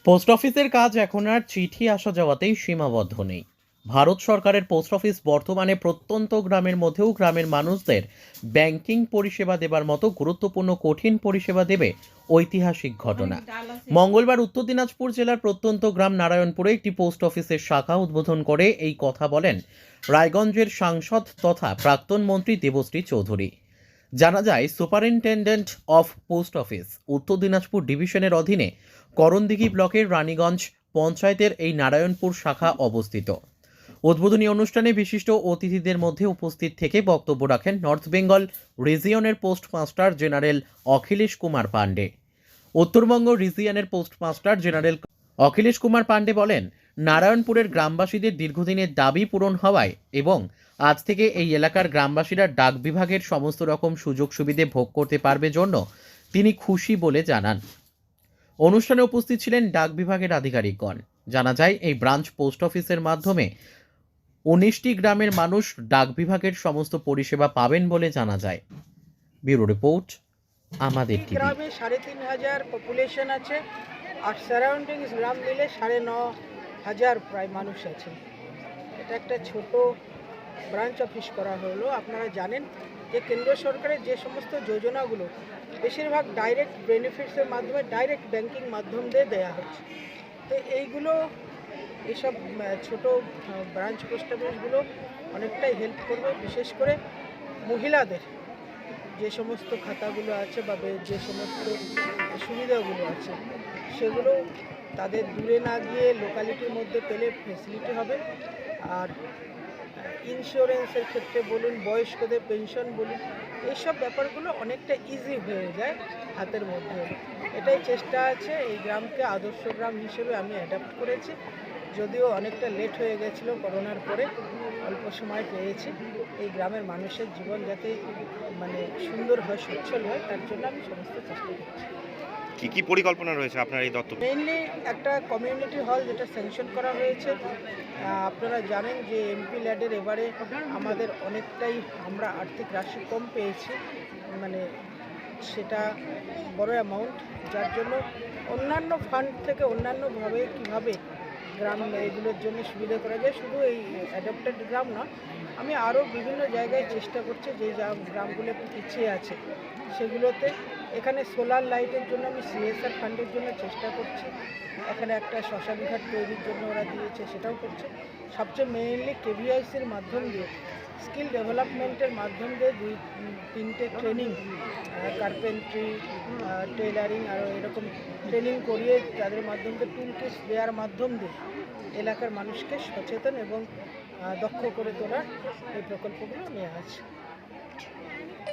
Post অফিসের কাজ এখন আর চিঠি আসা যাওয়াতেই সীমাবদ্ধ নেই। ভারত সরকারের পোস্ট অফিস বর্তমানে প্রত্যন্ত গ্রামের মধ্যেও গ্রামের মানুষদের ব্যাংকিং পরিষেবা দেবার মতো গুরুত্বপূর্ণ কঠিন পরিষেবা দেবে ঐতিহাসিক ঘটনা। মঙ্গলবার উত্তর দিনাজপুর জেলার প্রত্যন্ত গ্রাম নারায়ণপুরে একটি পোস্ট অফিসের শাখা উদ্বোধন করে এই কথা বলেন রায়গঞ্জের সাংসদ তথা প্রাক্তন মন্ত্রী দেবশ্রী চৌধুরী। জানা যায়, সুপারিনটেন্ডেন্ট অফ পোস্ট অফিস উত্তর দিনাজপুর ডিভিশনের অধীনে করণদিঘি ব্লকের রানীগঞ্জ পঞ্চায়েতের এই নারায়ণপুর শাখা অবস্থিত। উদ্বোধনী অনুষ্ঠানে বিশিষ্ট অতিথিদের মধ্যে উপস্থিত থেকে বক্তব্য রাখেন নর্থ বেঙ্গল রিজিয়নের পোস্টমাস্টার জেনারেল অখিলেশ কুমার পাণ্ডে। উত্তরবঙ্গ রিজিয়নের পোস্টমাস্টার জেনারেল অখিলেশ কুমার পাণ্ডে বলেন, নারায়ণপুরের গ্রামবাসীদের দীর্ঘদিনের দাবি পূরণ হওয়ায় এবং আজ থেকে এই এলাকার গ্রামবাসীরা ডাক বিভাগের সমস্ত রকম সুযোগ সুবিধে ভোগ করতে পারবে জন্য তিনি খুশি বলে জানান। অনুষ্ঠানে উপস্থিত ছিলেন ডাক বিভাগের আধিকারিকগণ। জানা যায়, এই ব্রাঞ্চ পোস্ট অফিসের মাধ্যমে 19টি গ্রামের মানুষ ডাক বিভাগের সমস্ত পরিষেবা পাবেন বলে জানা যায়। ব্যুরো রিপোর্ট, আমাদের টিভি। গ্রামে 3,500 পপুলেশন আছে আর সারাউন্ডিংস গ্রাম মিলে 9,500 প্রায় মানুষ আছে। এটা একটা ছোট ব্রাঞ্চ অফিস করা হলো। আপনারা জানেন যে কেন্দ্র সরকারের যে সমস্ত যোজনাগুলো বেশিরভাগ ডাইরেক্ট বেনিফিটসের মাধ্যমে ডাইরেক্ট ব্যাংকিং মাধ্যম দিয়ে দেওয়া হচ্ছে। তো এইসব ছোট ব্রাঞ্চ পোস্ট অফিসগুলো অনেকটাই হেল্প করবে, বিশেষ করে মহিলাদের যে সমস্ত খাতাগুলো আছে বা যে সমস্ত সুবিধাগুলো আছে সেগুলো তাদের দূরে না গিয়ে লোকালিটির মধ্যে পেলে ফেসিলিটি হবে। আর ইন্স্যুরেন্সের ক্ষেত্রে বলুন, বয়স্কদের পেনশন বলুন, এইসব ব্যাপারগুলো অনেকটা ইজি হয়ে যায় হাতের মধ্যে। এটাই চেষ্টা আছে। এই গ্রামকে আদর্শ গ্রাম হিসেবে আমি অ্যাডাপ্ট করেছি, যদিও অনেকটা লেট হয়ে গেছিলো করোনার পরে, অল্প সময় পেয়েছি। এই গ্রামের মানুষের জীবন যাতে সুন্দর হয়, সচ্ছল হয়, তার জন্য আমি সমস্ত চেষ্টা করছি। কি পরিকল্পনা রয়েছে আপনার এই দপ্তর? মেইনলি একটা কমিউনিটি হল যেটা স্যাংশন করা হয়েছে। আপনারা জানেন যে এমপি ল্যাডের এবারে আমাদের অনেকটাই আমরা আর্থিক রাশি কম পেয়েছি, সেটা বড় অ্যামাউন্ট, যার জন্য অন্যান্য ফান্ড থেকে অন্যান্যভাবে কীভাবে গ্রাম এগুলোর জন্য সুবিধা করা যায়। শুধু এই অ্যাডপ্টেড গ্রাম না, আমি আরও বিভিন্ন জায়গায় চেষ্টা করছি যে গ্রামগুলো একটু পিছিয়ে আছে সেগুলোতে। এখানে সোলার লাইটের জন্য আমি সিএসআর ফান্ডের জন্য চেষ্টা করছি। এখানে একটা শ্মশানঘাট তৈরির জন্য ওরা দিয়েছে, সেটাও করছে। সবচেয়ে মেইনলি কেভিআইসির মাধ্যম দিয়ে, স্কিল ডেভেলপমেন্টের মাধ্যম দিয়ে 2-3টে ট্রেনিং, কার্পেন্ট্রি, টেলারিং আর এরকম ট্রেনিং করিয়ে তাদের মাধ্যম দিয়ে টুল কিটস দেওয়ার মাধ্যম দিয়ে এলাকার মানুষকে সচেতন এবং দক্ষ করে তোলার এই প্রকল্পগুলো নেওয়া আছে।